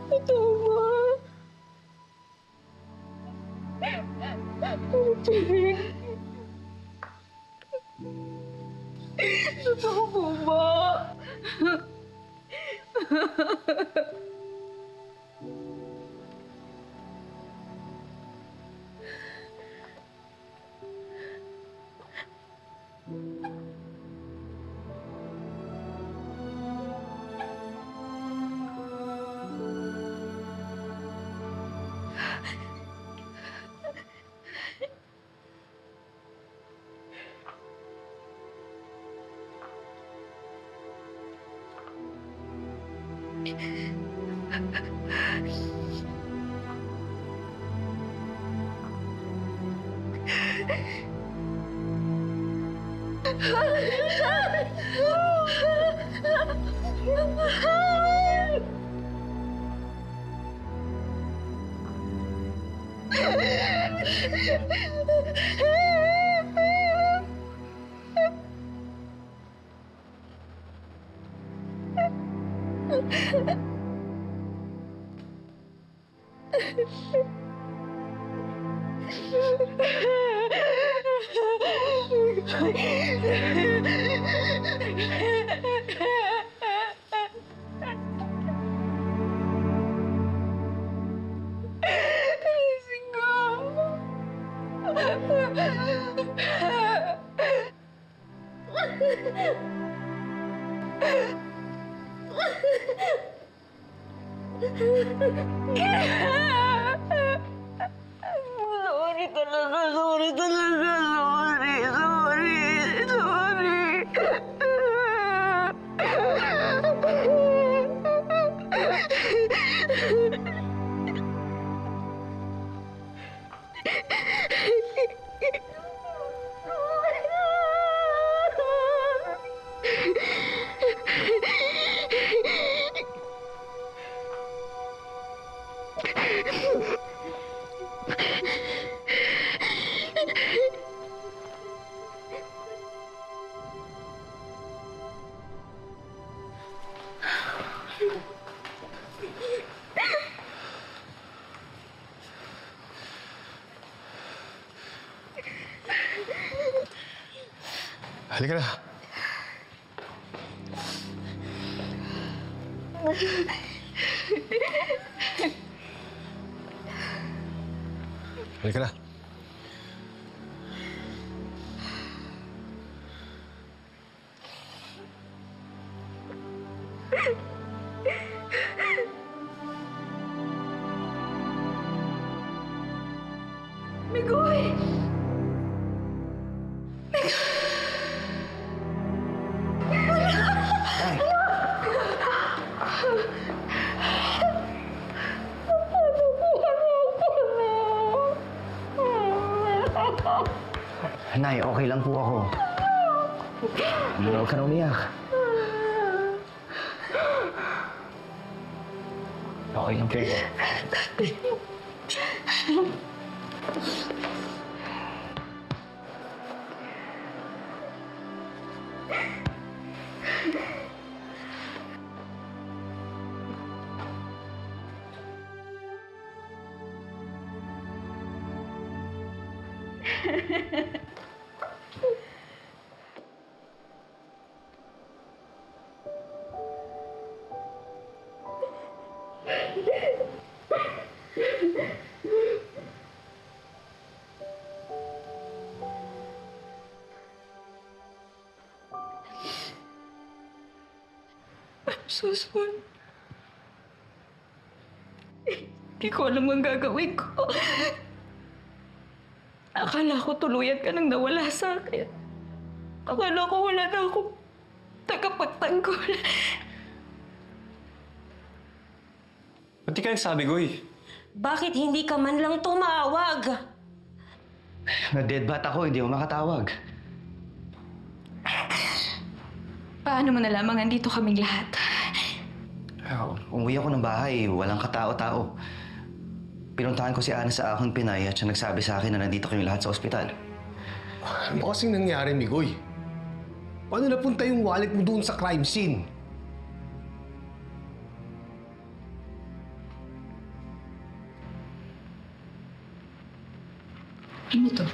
Totoo ba? Totoo po ba? Sorry talaga, sorry talaga, sorry. Halika na. Halika na. Migoy! Nay, okay lang po ako. Huwag ka na umiyak. Okay lang po. I'm so sorry. Hindi ko alam ang gagawin ko. Akala ko tuluyan ka nang nawala sa akin. Akala ko wala na akong tagapagtanggol. Ba't di ka nagsabi, Goy? Bakit hindi ka man lang tumawag? Na-deadbat ako, hindi ako makatawag. Paano mo nalamang andito kaming lahat? Umuwi ako ng bahay, walang katao-tao. Pinuntahan ko si Ana sa Ahon Pinay at siya nagsabi sa akin na nandito kayong lahat sa ospital. Ano kasing nangyari, Migoy? Paano napunta yung wallet mo doon sa crime scene? Ano to?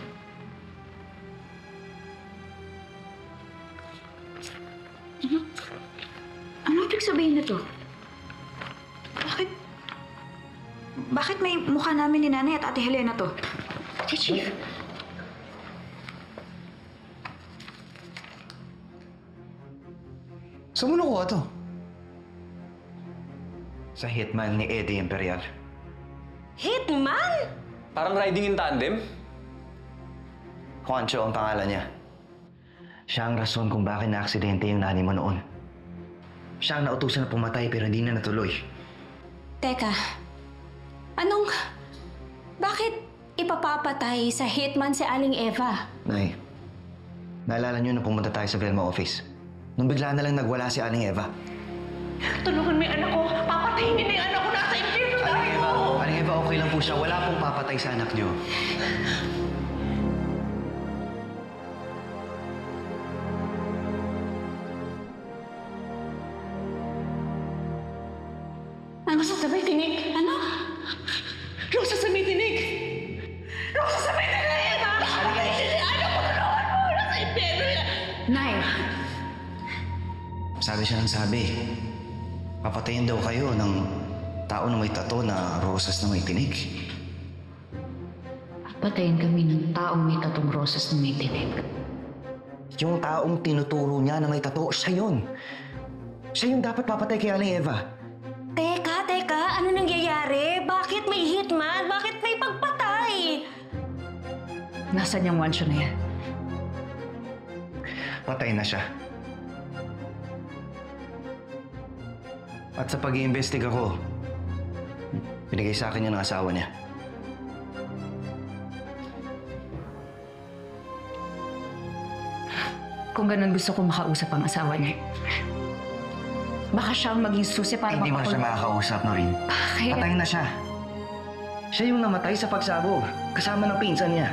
Ano? Ano ibig sabihin nito? Bakit? Bakit may mukha namin ni Nanay at Ate Helena to? Chief. Saan mo nakuha to? Sa hitman ni Eddie Imperial. Hitman? Parang riding in tandem? Juancho ang pangalan niya. Siya ang rason kung bakit na-aksidente yung nanay mo noon. Siya ang nautusan na pumatay pero hindi na natuloy. Teka, bakit ipapapatay sa hitman si Aling Eva? Nay, naalala niyo na pumunta tayo sa Velma office. Nung bigla na lang nagwala si Aling Eva. Tulungan mo yung anak ko. Papatayin niyo na yung anak ko. Nasa impyerno na ako. Aling Eva, okay lang po siya. Wala pong papatay sa anak niyo. Rosa sa may tinig. Ano? Rosa sa may tinig. Rosa sa may tinig! Papatayin niyo na yung anak ko. Tulungan mo. Nasa impyerno na. Nay, Sabi siya ng sabi. Papatayin daw kayo ng tao na may tato na rosas na may tinig. patayin kami ng taong may tatong rosas na may tinig. Yung taong tinuturo niya na may tato, siya yun. Siya yung dapat papatay kay Aling Eva. Teka, ano nangyayari? Bakit may hitman? Bakit may pagpatay? Nasaan yung wansyo na yan? Patay na siya. At sa pag-iimbestiga ko, binigay sa akin yung asawa niya. Kung ganun gusto ko makausap ang asawa niya. Baka siya ang maging susi para Hindi mo na siya makakausap, Noreen. Bakit? Patay na siya. Siya yung namatay sa pagsabog, kasama ng pinsan niya.